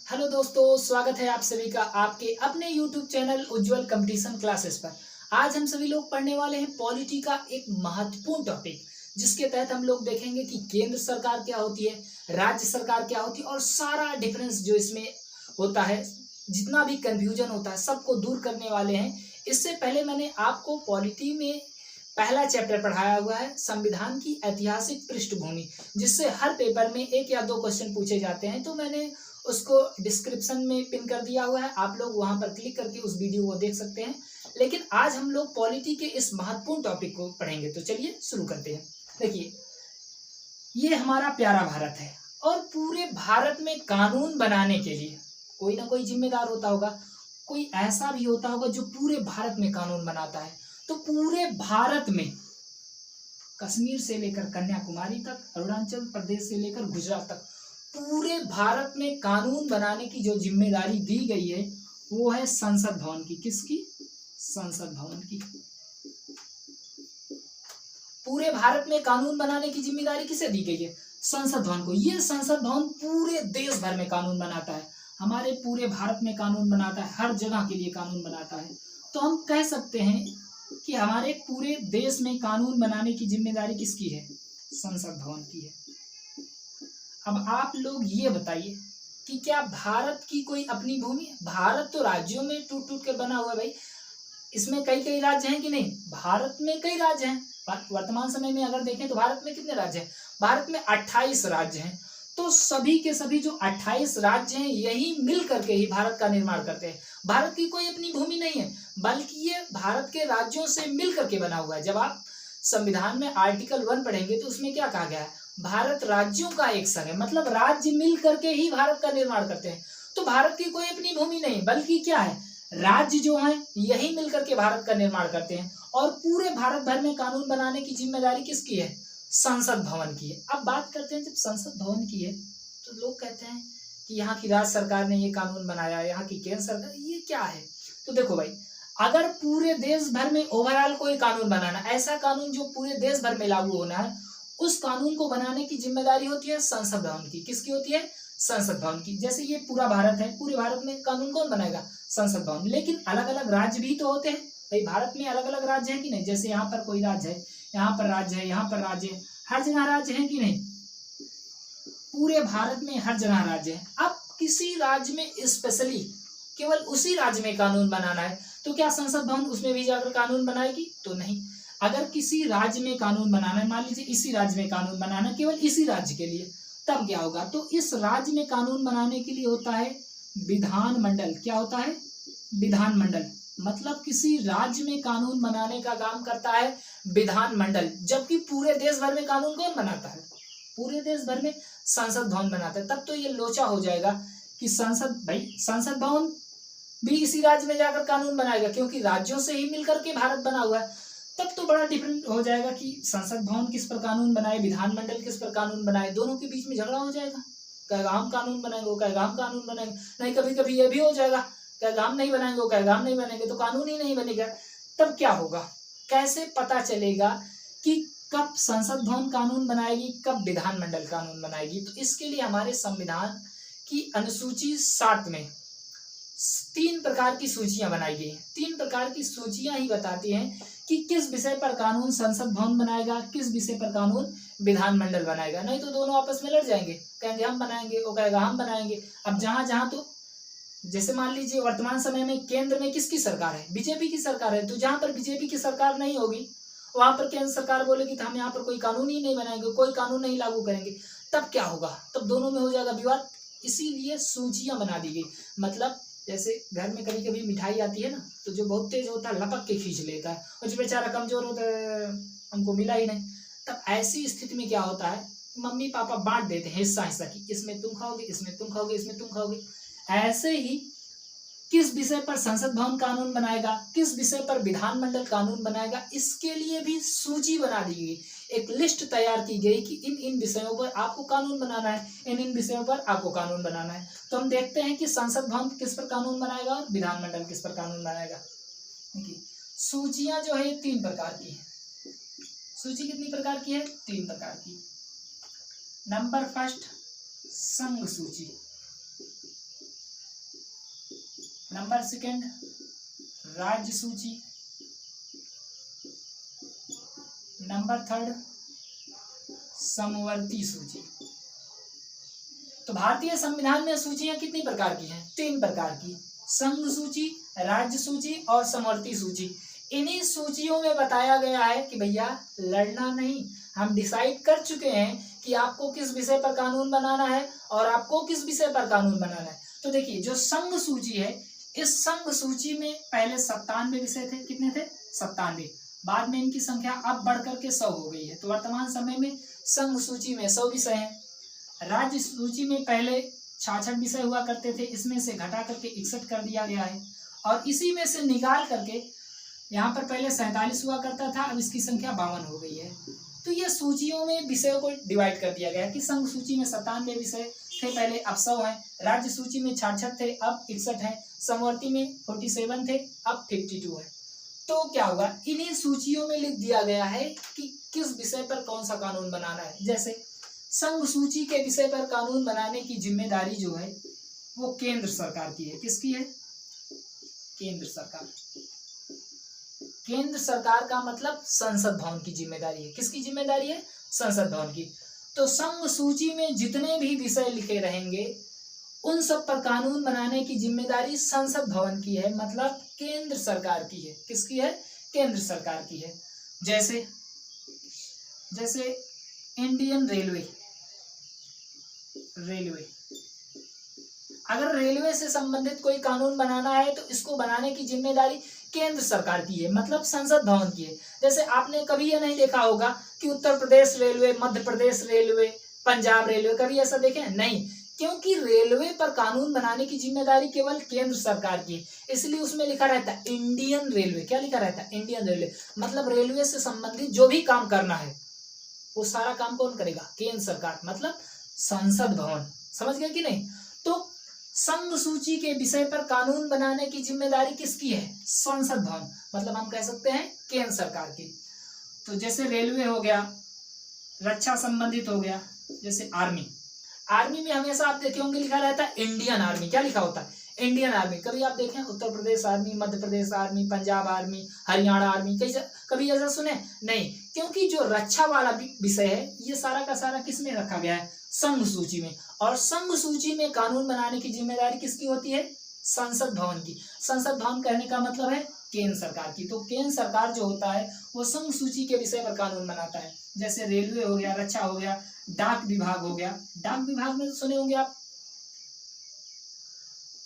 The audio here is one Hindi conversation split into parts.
हेलो दोस्तों, स्वागत है आप सभी का आपके अपने YouTube चैनल उज्जवल कंपटीशन क्लासेस पर। आज हम सभी लोग पढ़ने वाले हैं पॉलिटी का एक महत्वपूर्ण टॉपिक, जिसके तहत हम लोग देखेंगे कि केंद्र सरकार क्या होती है, राज्य सरकार क्या होती है और सारा डिफरेंस जो इसमें होता है, जितना भी कंफ्यूजन होता है, सबको दूर करने वाले हैं। इससे पहले मैंने आपको पॉलिटी में पहला चैप्टर पढ़ाया हुआ है, संविधान की ऐतिहासिक पृष्ठभूमि, जिससे हर पेपर में 1 या 2 क्वेश्चन पूछे जाते हैं। तो मैंने उसको डिस्क्रिप्शन में पिन कर दिया हुआ है, आप लोग वहां पर क्लिक करके उस वीडियो को देख सकते हैं। लेकिन आज हम लोग पॉलिटी के इस महत्वपूर्ण टॉपिक को पढ़ेंगे, तो चलिए शुरू करते हैं। देखिए, ये हमारा प्यारा भारत है और पूरे भारत में कानून बनाने के लिए कोई ना कोई जिम्मेदार होता होगा, कोई ऐसा भी होता होगा जो पूरे भारत में कानून बनाता है। तो पूरे भारत में कश्मीर से लेकर कन्याकुमारी तक, अरुणाचल प्रदेश से लेकर गुजरात तक, पूरे भारत में कानून बनाने की जो जिम्मेदारी दी गई है वो है संसद भवन की। किसकी? संसद भवन की। पूरे भारत में कानून बनाने की जिम्मेदारी किसे दी गई है? संसद भवन को। ये संसद भवन पूरे देश भर में कानून बनाता है, हमारे पूरे भारत में कानून बनाता है, हर जगह के लिए कानून बनाता है। तो हम कह सकते हैं कि हमारे पूरे देश में कानून बनाने की जिम्मेदारी किसकी है? संसद भवन की है। अब आप लोग ये बताइए कि क्या भारत की कोई अपनी भूमि है? भारत तो राज्यों में टूट टूट कर बना हुआ है भाई। इसमें कई कई राज्य हैं कि नहीं? भारत में कई राज्य हैं। वर्तमान समय में अगर देखें तो भारत में कितने राज्य हैं? भारत में 28 राज्य हैं। तो सभी के सभी जो 28 राज्य हैं, यही मिल करके ही भारत का निर्माण करते हैं। भारत की कोई अपनी भूमि नहीं है, बल्कि ये भारत के राज्यों से मिल करके बना हुआ है। जब आप संविधान में आर्टिकल 1 पढ़ेंगे तो उसमें क्या कहा गया है? भारत राज्यों का एक संघ है, मतलब राज्य मिल करके ही भारत का निर्माण करते हैं। तो भारत की कोई अपनी भूमि नहीं, बल्कि क्या है, राज्य जो हैं यही मिल करके भारत का निर्माण करते हैं। और पूरे भारत भर में कानून बनाने की जिम्मेदारी किसकी है? संसद भवन की है। अब बात करते हैं, जब संसद भवन की है तो लोग कहते हैं कि यहाँ की राज्य सरकार ने ये कानून बनाया, यहाँ की केंद्र सरकार, ये क्या है? तो देखो भाई, अगर पूरे देश भर में ओवरऑल कोई कानून बनाना, ऐसा कानून जो पूरे देश भर में लागू होना है, उस कानून को बनाने की जिम्मेदारी होती है संसद भवन की। किसकी होती है? संसद भवन की। जैसे ये पूरा भारत है, पूरे भारत में कानून कौन बनाएगा? संसद भवन। लेकिन अलग अलग राज्य भी तो होते हैं भाई, भारत में अलग अलग राज्य है कि नहीं? जैसे यहाँ पर कोई राज्य है, यहाँ पर राज्य है, यहाँ पर राज्य है, हर जगह राज्य है कि नहीं? पूरे भारत में हर जगह राज्य है। अब किसी राज्य में स्पेशली केवल उसी राज्य में कानून बनाना है, तो क्या संसद भवन उसमें भी जाकर कानून बनाएगी? तो नहीं। अगर किसी राज्य में कानून बनाना है, मान लीजिए इसी राज्य में कानून बनाना है केवल इसी राज्य के लिए, तब क्या होगा? तो इस राज्य में कानून बनाने के लिए होता है विधानमंडल। क्या होता है? विधानमंडल। मतलब किसी राज्य में कानून बनाने का काम करता है विधानमंडल, जबकि पूरे देश भर में कानून कौन बनाता है? पूरे देश भर में संसद भवन बनाता है। तब तो ये लोचा हो जाएगा कि संसद भवन भी इसी राज्य में जाकर कानून बनाएगा, क्योंकि राज्यों से ही मिलकर के भारत बना हुआ है। तब तो बड़ा डिफरेंट हो जाएगा कि संसद भवन किस पर कानून बनाए, विधानमंडल किस पर कानून बनाए, दोनों के बीच में झगड़ा हो जाएगा। कहेगा हम कानून बनाएंगे, वो कहेगा हम कानून बनाएंगे। नहीं, कभी कभी ये भी हो जाएगा, कहेगा हम नहीं बनाएंगे, वो कहेगा हम नहीं बनाएंगे, तो कानून ही नहीं बनेगा। तब क्या होगा? कैसे पता चलेगा कि कब संसद भवन कानून बनाएगी, कब विधानमंडल कानून बनाएगी? तो इसके लिए हमारे संविधान की अनुसूची 7 में 3 प्रकार की सूचियां बनाई गई हैं। 3 प्रकार की सूचियां ही बताती हैं कि किस विषय पर कानून संसद भवन बनाएगा, किस विषय पर कानून विधानमंडल बनाएगा। नहीं तो दोनों आपस में लड़ जाएंगे, कहेंगे हम बनाएंगे, वो कहेगा हम बनाएंगे। अब जहां जहां तो जैसे मान लीजिए वर्तमान समय में केंद्र में किसकी सरकार है? बीजेपी की सरकार है। तो जहां पर बीजेपी की सरकार नहीं होगी, वहां पर केंद्र सरकार बोलेगी तो हम यहाँ पर कोई कानून ही नहीं बनाएंगे, कोई कानून नहीं लागू करेंगे। तब क्या होगा? तब दोनों में हो जाएगा विवाद। इसीलिए सूचियां बना दी गई। मतलब जैसे घर में कभी कभी मिठाई आती है ना, तो जो बहुत तेज होता है लपक के खींच लेता है, और जो बेचारा कमजोर होता है हमको मिला ही नहीं। तब ऐसी स्थिति में क्या होता है, मम्मी पापा बांट देते हैं हिस्सा हिस्सा की, इसमें तुम खाओगे, इसमें तुम खाओगे, इसमें तुम खाओगे। ऐसे ही किस विषय पर संसद भवन कानून बनाएगा, किस विषय पर विधानमंडल कानून बनाएगा, इसके लिए भी सूची बना दी गई, एक लिस्ट तैयार की गई कि इन इन विषयों पर आपको कानून बनाना है, इन इन विषयों पर आपको कानून बनाना है। तो हम देखते हैं कि संसद भवन किस पर कानून बनाएगा और विधानमंडल किस पर कानून बनाएगा। देखिए, सूचियां जो है 3 प्रकार की है। सूची कितनी प्रकार की है? 3 प्रकार की। नंबर फर्स्ट, संघ सूची। नंबर सेकंड राज्य सूची, नंबर थर्ड समवर्ती सूची। तो भारतीय संविधान में सूचियां कितनी प्रकार की हैं? 3 प्रकार की, संघ सूची, राज्य सूची और समवर्ती सूची। इन्हीं सूचियों में बताया गया है कि भैया लड़ना नहीं, हम डिसाइड कर चुके हैं कि आपको किस विषय पर कानून बनाना है और आपको किस विषय पर कानून बनाना है। तो देखिए जो संघ सूची है, इस संघ सूची में पहले 97 विषय थे। कितने थे? 97। बाद में इनकी संख्या अब बढ़ करके 100 हो गई है। तो वर्तमान समय में संघ सूची में 100 विषय हैं। राज्य सूची में पहले 66 विषय हुआ करते थे, इसमें से घटा करके 61 कर दिया गया है। और इसी में से निकाल करके यहाँ पर पहले 47 हुआ करता था, अब इसकी संख्या 52 हो गई है। तो ये सूचियों में विषयों को डिवाइड कर दिया गया है कि संघ सूची में 97 विषय थे पहले, अब 100 हैं। राज्य सूची में 66 थे, अब 61 हैं। समवर्ती में 47 थे, अब 52 है। तो क्या होगा, इन्हीं सूचियों में लिख दिया गया है कि किस विषय पर कौन सा कानून बनाना है। जैसे संघ सूची के विषय पर कानून बनाने की जिम्मेदारी जो है वो केंद्र सरकार की है। किसकी है? केंद्र सरकार। केंद्र सरकार का मतलब संसद भवन की जिम्मेदारी है। किसकी जिम्मेदारी है? संसद भवन की। तो संघ सूची में जितने भी विषय लिखे रहेंगे उन सब पर कानून बनाने की जिम्मेदारी संसद भवन की है, मतलब केंद्र सरकार की है। किसकी है? केंद्र सरकार की है। जैसे जैसे इंडियन रेलवे, अगर रेलवे से संबंधित कोई कानून बनाना है तो इसको बनाने की जिम्मेदारी केंद्र सरकार की है, मतलब संसद भवन की है। जैसे आपने कभी ये नहीं देखा होगा कि Uttar Pradesh railway, Madhya Pradesh railway, Punjab railway, कभी ऐसा देखे? नहीं, क्योंकि रेलवे पर कानून बनाने की जिम्मेदारी केवल केंद्र सरकार की है, इसलिए उसमें लिखा रहता है इंडियन रेलवे। क्या लिखा रहता है? Indian railway. मतलब रेलवे से संबंधित जो भी काम करना है वो सारा काम कौन करेगा? केंद्र सरकार, मतलब संसद भवन। समझ गए कि नहीं? तो संघ सूची के विषय पर कानून बनाने की जिम्मेदारी किसकी है? संसद भवन, मतलब हम कह सकते हैं केंद्र सरकार की। तो जैसे रेलवे हो गया, रक्षा संबंधित हो गया, जैसे आर्मी में हमेशा आप देखे होंगे लिखा रहता है इंडियन आर्मी। क्या लिखा होता है? Indian army. कभी आप देखें Uttar Pradesh army, Madhya Pradesh army, Punjab army, Haryana army, कभी ऐसा सुने? नहीं, क्योंकि जो रक्षा वाला विषय है ये सारा का सारा किस में रखा गया है? संघ सूची में। और संघ सूची में कानून बनाने की जिम्मेदारी किसकी होती है? संसद भवन की। संसद भवन कहने का मतलब है केंद्र सरकार की। तो केंद्र सरकार जो होता है वो संघ सूची के विषय पर कानून बनाता है। जैसे रेलवे हो गया, रक्षा हो गया, डाक विभाग हो गया। डाक विभाग में सुने होंगे आप,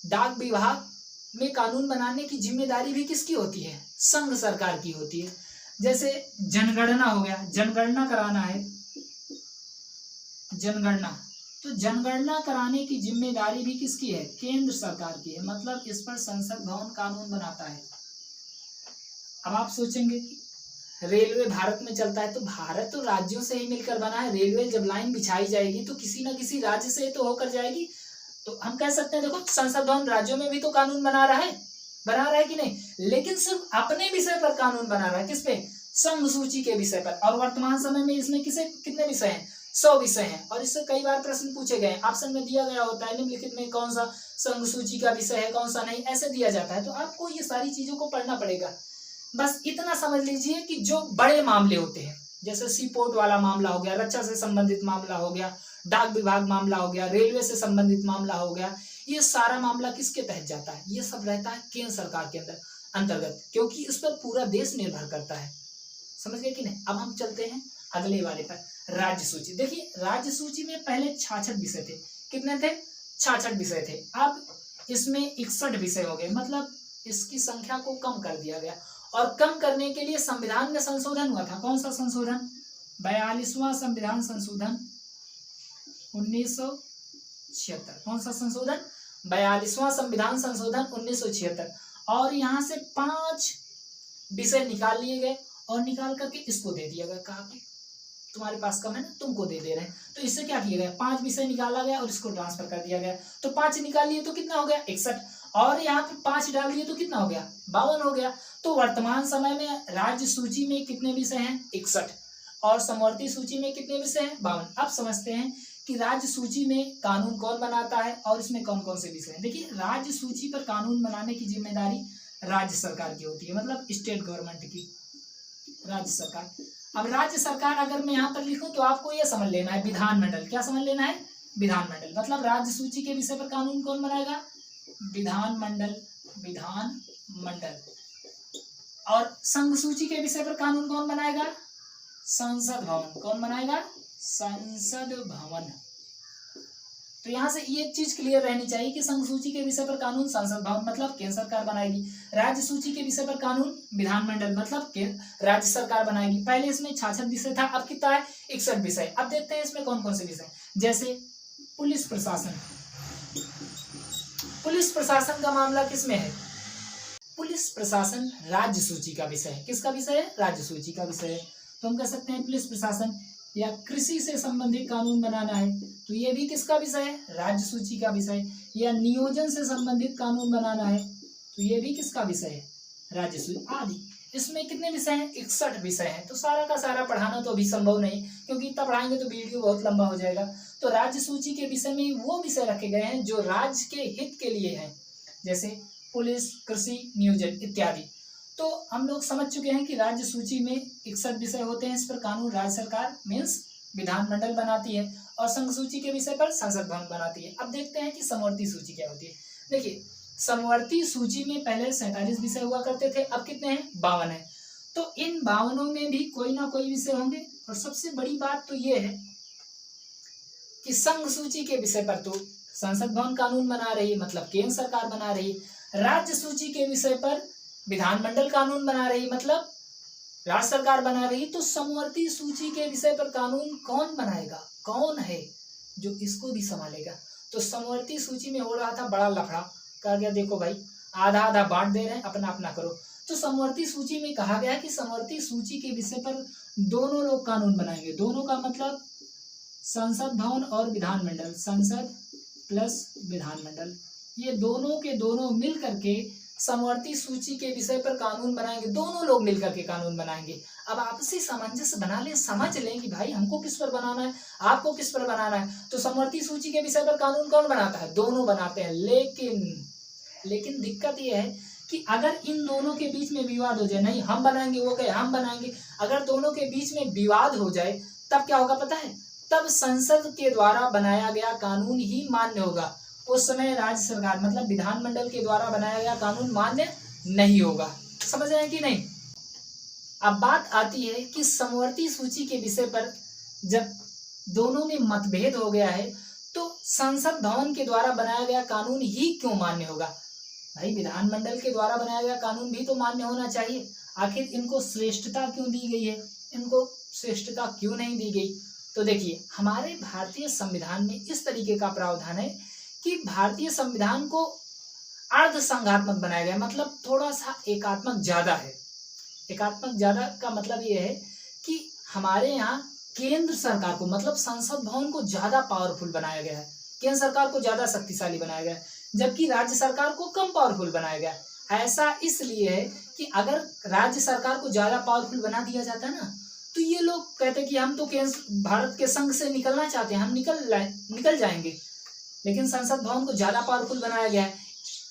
डाक विभाग में कानून बनाने की जिम्मेदारी भी किसकी होती है? संघ सरकार की होती है। जैसे जनगणना हो गया, जनगणना कराना है, जनगणना, तो जनगणना कराने की जिम्मेदारी भी किसकी है? केंद्र सरकार की है, मतलब इस पर संसद भवन कानून बनाता है। अब आप सोचेंगे कि रेलवे भारत में चलता है तो भारत तो राज्यों से ही मिलकर बना है। रेलवे जब लाइन बिछाई जाएगी तो किसी न किसी राज्य से तो होकर जाएगी। तो हम कह सकते हैं देखो संसद भवन राज्यों में भी तो कानून बना रहा है कि नहीं, लेकिन सिर्फ अपने विषय पर कानून बना रहा है। किस पे? संघ सूची के विषय पर। और वर्तमान समय में इसमें कितने विषय हैं? 100 विषय हैं। और इससे कई बार प्रश्न पूछे गए, ऑप्शन में दिया गया होता है निम्नलिखित में कौन सा संघ सूची का विषय है, कौन सा नहीं, ऐसे दिया जाता है। तो आपको ये सारी चीजों को पढ़ना पड़ेगा। बस इतना समझ लीजिए कि जो बड़े मामले होते हैं, जैसे सी पोर्ट वाला मामला हो गया, रक्षा से संबंधित मामला हो गया, डाक विभाग मामला हो गया, रेलवे से संबंधित मामला हो गया, ये सारा मामला किसके तहत जाता है? ये सब रहता है केंद्र सरकार के अंतर्गत, क्योंकि इस पर पूरा देश निर्भर करता है। समझ गए कि नहीं? अब हम चलते हैं अगले वाले पर, राज्य सूची। देखिए राज्य सूची में पहले 66 विषय थे। कितने थे? 66 विषय थे। अब इसमें 61 विषय हो गए, मतलब इसकी संख्या को कम कर दिया गया। और कम करने के लिए संविधान में संशोधन हुआ था। कौन सा संशोधन? 42वां संविधान संशोधन 1976। कौन सा संशोधन? 42वां संविधान संशोधन 1976। और यहाँ से 5 विषय निकाल लिए गए और निकाल करके इसको दे दिया गया, कहा कि तुम्हारे पास कम है ना, तुमको दे दे रहे हैं। तो इससे क्या किया गया? 5 विषय निकाला गया और इसको ट्रांसफर कर दिया गया। तो 5 निकाल लिए तो कितना हो गया? 61। और यहाँ पे 5 डाल दिए तो कितना हो गया? 52 हो गया। तो वर्तमान समय में राज्य सूची में कितने विषय हैं? 61। और समवर्ती सूची में कितने विषय हैं? 52। अब समझते हैं कि राज्य सूची में कानून कौन बनाता है और इसमें कौन कौन से विषय हैं। देखिए, राज्य सूची पर कानून बनाने की जिम्मेदारी राज्य सरकार की होती है, मतलब स्टेट गवर्नमेंट की, राज्य सरकार। अब राज्य सरकार अगर मैं यहाँ पर लिखूं तो आपको यह समझ लेना है विधानमंडल। क्या समझ लेना है? विधानमंडल। मतलब राज्य सूची के विषय पर कानून कौन बनाएगा? विधानमंडल, विधानमंडल। और संघ सूची के विषय पर कानून कौन बनाएगा? संसद भवन। कौन बनाएगा? संसद भवन। तो यहाँ से ये चीज क्लियर रहनी चाहिए कि संघ सूची के विषय पर कानून संसद भवन मतलब केंद्र सरकार बनाएगी, राज्य सूची के विषय पर कानून विधानमंडल मतलब राज्य सरकार बनाएगी। पहले इसमें 66 विषय था, अब कितना है? 61 विषय। अब देखते हैं इसमें कौन कौन से विषय, जैसे पुलिस प्रशासन। पुलिस प्रशासन का मामला किसमें है? पुलिस प्रशासन राज्य सूची का विषय है। किसका विषय है? राज्य सूची का विषय है। तो हम कह सकते हैं पुलिस प्रशासन। या कृषि से संबंधित कानून बनाना है तो ये भी किसका विषय है? राज्य सूची का विषय। या नियोजन से संबंधित कानून बनाना है तो ये भी किसका विषय है? राज्य सूची आदि। इसमें कितने विषय हैं? 61 विषय हैं। तो सारा का सारा पढ़ाना तो अभी संभव नहीं, क्योंकि इतना पढ़ाएंगे तो वीडियो बहुत लंबा हो जाएगा। तो राज्य सूची के विषय में वो विषय रखे गए हैं जो राज्य के हित के लिए हैं, जैसे पुलिस, कृषि, नियोजन इत्यादि। तो हम लोग समझ चुके हैं कि राज्य सूची में 61 विषय होते हैं। इस पर कानून राज्य सरकार मीन्स विधानमंडल बनाती है और संघ सूची के विषय पर संसद भवन बनाती है। अब देखते हैं कि समवर्ती सूची क्या होती है। देखिए, समवर्ती सूची में पहले 47 विषय हुआ करते थे, अब कितने हैं? 52 है। तो इन 52 में भी कोई ना कोई विषय होंगे। और सबसे बड़ी बात तो ये है कि संघ सूची के विषय पर तो संसद भवन कानून बना रही है, मतलब केंद्र सरकार बना रही है। राज्य सूची के विषय पर विधानमंडल कानून बना रही, मतलब राज्य सरकार बना रही। तो समवर्ती सूची के विषय पर कानून कौन बनाएगा? कौन है जो इसको भी संभालेगा? तो समवर्ती सूची में हो रहा था बड़ा लफड़ा। कहा गया देखो भाई, आधा आधा बांट दे रहे हैं, अपना अपना करो। तो समवर्ती सूची में कहा गया कि समवर्ती सूची के विषय पर दोनों लोग कानून बनाएंगे। दोनों का मतलब संसद भवन और विधानमंडल, संसद प्लस विधानमंडल, ये दोनों के दोनों मिल करके समवर्ती सूची के विषय पर कानून बनाएंगे। दोनों लोग मिलकर के कानून बनाएंगे। अब आपसी सामंजस्य बना लें, समझ लें कि भाई हमको किस पर बनाना है, आपको किस पर बनाना है। तो समवर्ती सूची के विषय पर कानून कौन बनाता है? दोनों बनाते हैं। लेकिन दिक्कत यह है कि अगर इन दोनों के बीच में विवाद हो जाए, नहीं हम बनाएंगे, वो कहे हम बनाएंगे, अगर दोनों के बीच में विवाद हो जाए तब क्या होगा पता है? तब संसद के द्वारा बनाया गया कानून ही मान्य होगा। उस समय राज्य सरकार मतलब विधानमंडल के द्वारा बनाया गया कानून मान्य नहीं होगा। समझ रहे हैं कि नहीं? अब बात आती है कि समवर्ती सूची के विषय पर जब दोनों में मतभेद हो गया है तो संसद भवन के द्वारा बनाया गया कानून ही क्यों मान्य होगा? भाई, विधानमंडल के द्वारा बनाया गया कानून भी तो मान्य होना चाहिए। आखिर इनको श्रेष्ठता क्यों दी गई है? इनको श्रेष्ठता क्यों नहीं दी गई? तो देखिए, हमारे भारतीय संविधान में इस तरीके का प्रावधान है कि भारतीय संविधान को अर्ध संघात्मक बनाया गया, मतलब थोड़ा सा एकात्मक ज्यादा है। एकात्मक ज्यादा का मतलब ये है कि हमारे यहाँ केंद्र सरकार को मतलब संसद भवन को ज्यादा पावरफुल बनाया गया है, केंद्र सरकार को ज्यादा शक्तिशाली बनाया गया है, जबकि राज्य सरकार को कम पावरफुल बनाया गया है। ऐसा इसलिए है कि अगर राज्य सरकार को ज्यादा पावरफुल बना दिया जाता है ना, तो ये लोग कहते हैं कि हम तो केंद्र भारत के संघ से निकलना चाहते हैं, हम निकल जाएंगे। लेकिन संसद भवन को ज्यादा पावरफुल बनाया गया है।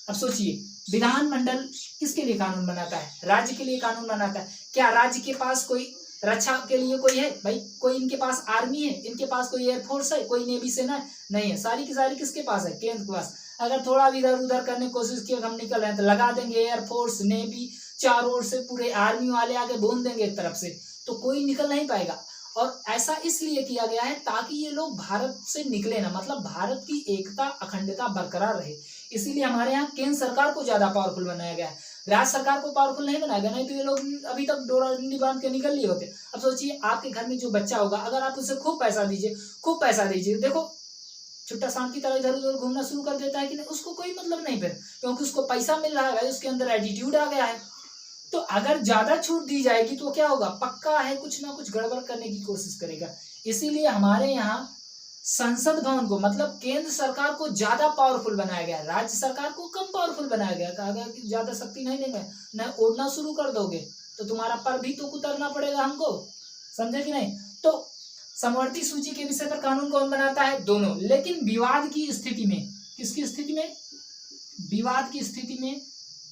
अब सोचिए, विधानमंडल किसके लिए कानून बनाता है? राज्य के लिए कानून बनाता है। क्या राज्य के पास कोई रक्षा के लिए कोई है? भाई, कोई इनके पास आर्मी है, इनके पास कोई एयरफोर्स है, कोई नेवी सेना है? नहीं है। सारी की सारी किसके पास है? केंद्र के पास। अगर थोड़ा भी इधर उधर करने की कोशिश की, हम निकल रहे हैं तो लगा देंगे एयरफोर्स, नेवी, चारों ओर से पूरे आर्मी वाले आगे भून देंगे एक तरफ से, तो कोई निकल नहीं पाएगा। और ऐसा इसलिए किया गया है ताकि ये लोग भारत से निकले ना, मतलब भारत की एकता अखंडता बरकरार रहे। इसीलिए हमारे यहाँ केंद्र सरकार को ज्यादा पावरफुल बनाया गया है, राज्य सरकार को पावरफुल नहीं बनाया गया। नहीं तो ये लोग अभी तक डोरा डंडी बांध के निकल लिए होते। अब सोचिए, आपके घर में जो बच्चा होगा, अगर आप उसे खूब पैसा दीजिए, देखो छुट्टा सांप की तरह इधर उधर घूमना शुरू कर देता है कि नहीं, उसको कोई मतलब नहीं फिर, क्योंकि उसको पैसा मिल रहा है भाई, उसके अंदर एटीट्यूड आ गया है। तो अगर ज्यादा छूट दी जाएगी तो क्या होगा? पक्का है कुछ ना कुछ गड़बड़ करने की कोशिश करेगा। इसीलिए हमारे यहाँ संसद भवन को मतलब केंद्र सरकार को ज्यादा पावरफुल बनाया गया, राज्य सरकार को कम पावरफुल बनाया गया। कहा गया कि ज्यादा शक्ति नहीं देंगे, न उड़ना शुरू कर दोगे तो तुम्हारा पर भी तो उतरना पड़ेगा हमको। समझे कि नहीं? तो समवर्ती सूची के विषय पर कानून कौन बनाता है? दोनों। लेकिन विवाद की स्थिति में, किसकी स्थिति में? विवाद की स्थिति में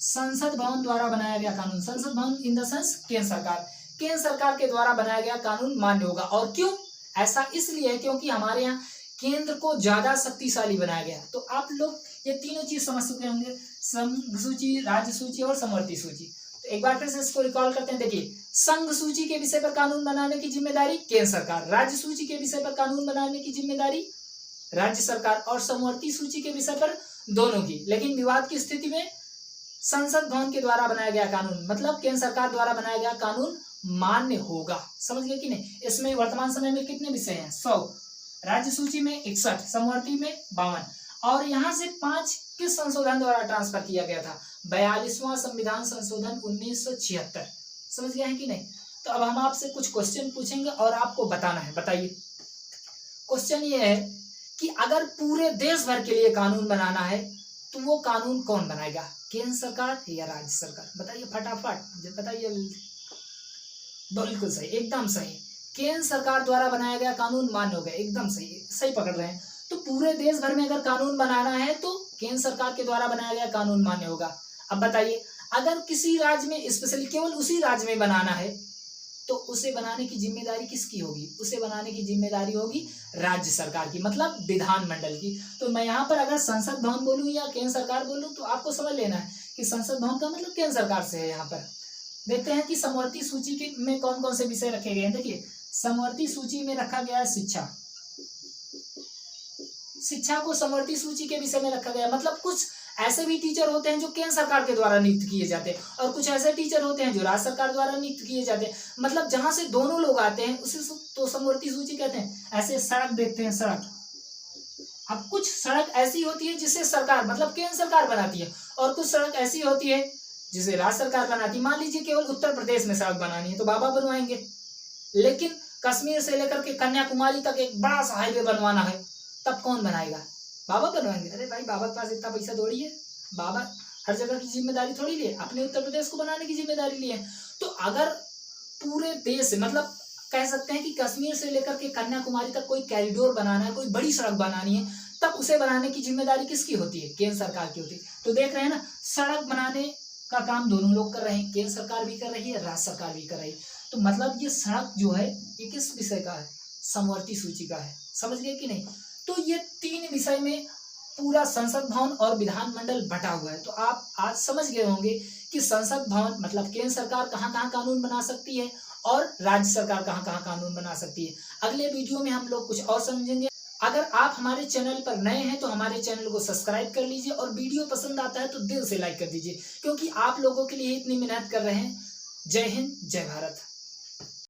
संसद भवन द्वारा बनाया गया कानून, संसद भवन इन द सेंस केंद्र सरकार, केंद्र सरकार के द्वारा बनाया गया कानून मान्य होगा। और क्यों? ऐसा इसलिए है क्योंकि हमारे यहाँ केंद्र को ज्यादा शक्तिशाली बनाया गया। तो आप लोग ये तीनों चीज समझ चुके होंगे, संघ सूची, राज्य सूची और समवर्ती सूची। तो एक बार फिर से इसको रिकॉल करते हैं। देखिए, संघ सूची के विषय पर कानून बनाने की जिम्मेदारी केंद्र सरकार, राज्य सूची के विषय पर कानून बनाने की जिम्मेदारी राज्य सरकार, और समवर्ती सूची के विषय पर दोनों की। लेकिन विवाद की स्थिति में संसद भवन के द्वारा बनाया गया कानून, मतलब केंद्र सरकार द्वारा बनाया गया कानून मान्य होगा। समझ गए कि नहीं? इसमें वर्तमान समय में कितने विषय हैं? 100, राज्य सूची में 61, समवर्ती में 52, और यहाँ से 5 किस संशोधन द्वारा ट्रांसफर किया गया था? 42वां संविधान संशोधन 1976। समझ गए हैं कि नहीं? तो अब हम आपसे कुछ क्वेश्चन पूछेंगे और आपको बताना है। बताइए, क्वेश्चन ये है कि अगर पूरे देश भर के लिए कानून बनाना है तो वो कानून कौन बनाएगा? केंद्र सरकार या राज्य सरकार? बताइए फटाफट, बताइए। बिल्कुल सही, एकदम सही, केंद्र सरकार द्वारा बनाया गया कानून मान्य हो गया। एकदम सही, सही पकड़ रहे हैं। तो पूरे देश भर में अगर कानून बनाना है तो केंद्र सरकार के द्वारा बनाया गया कानून मान्य होगा। अब बताइए, अगर किसी राज्य में, स्पेशली केवल उसी राज्य में बनाना है तो उसे बनाने की जिम्मेदारी किसकी होगी? उसे बनाने की जिम्मेदारी होगी राज्य सरकार की, मतलब विधानमंडल की। तो मैं यहाँ पर अगर संसद भवन बोलूं या केंद्र सरकार बोलूं तो आपको समझ लेना है कि संसद भवन का मतलब केंद्र सरकार से है। यहाँ पर देखते हैं कि समवर्ती सूची के में कौन कौन से विषय रखे गए हैं। देखिए, समवर्ती सूची में रखा गया है शिक्षा, शिक्षा को समवर्ती सूची के विषय में रखा गया। मतलब कुछ ऐसे भी टीचर होते हैं जो केंद्र सरकार के द्वारा नियुक्त किए जाते हैं, और कुछ ऐसे टीचर होते हैं जो राज्य सरकार द्वारा नियुक्त किए जाते हैं। मतलब जहां से दोनों लोग आते हैं उसे तो समवर्ती सूची कहते हैं। ऐसे सड़क देखते हैं, सड़क, अब कुछ सड़क ऐसी होती है जिसे सरकार, मतलब केंद्र सरकार बनाती है, और कुछ सड़क ऐसी होती है जिसे राज्य सरकार बनाती है। मान लीजिए केवल उत्तर प्रदेश में सड़क बनानी है तो बाबा बनवाएंगे, लेकिन कश्मीर से लेकर के कन्याकुमारी तक एक बड़ा सा हाईवे बनवाना है, तब कौन बनाएगा? बाबा बनवाएंगे। अरे भाई, बाबा के पास इतना पैसा थोड़ी है, बाबा हर जगह की जिम्मेदारी थोड़ी लिए, अपने उत्तर प्रदेश को बनाने की जिम्मेदारी लिए। तो अगर पूरे देश से, मतलब कह सकते हैं कि कश्मीर से लेकर के कन्याकुमारी तक कोई कॉरिडोर बनाना है, कोई बड़ी सड़क बनानी है, तब उसे बनाने की जिम्मेदारी किसकी होती है? केंद्र सरकार की होती है। तो देख रहे हैं ना, सड़क बनाने का काम दोनों लोग कर रहे हैं, केंद्र सरकार भी कर रही है, राज्य सरकार भी कर रही है। तो मतलब ये सड़क जो है ये किस विषय का है? समवर्ती सूची का है। समझ गए कि नहीं? तो ये 3 विषय में पूरा संसद भवन और विधानमंडल बटा हुआ है। तो आप आज समझ गए होंगे कि संसद भवन मतलब केंद्र सरकार कहाँ कहाँ कानून बना सकती है और राज्य सरकार कहाँ कहाँ कानून बना सकती है। अगले वीडियो में हम लोग कुछ और समझेंगे। अगर आप हमारे चैनल पर नए हैं तो हमारे चैनल को सब्सक्राइब कर लीजिए, और वीडियो पसंद आता है तो दिल से लाइक कर दीजिए, क्योंकि आप लोगों के लिए इतनी मेहनत कर रहे हैं। जय हिंद, जय भारत।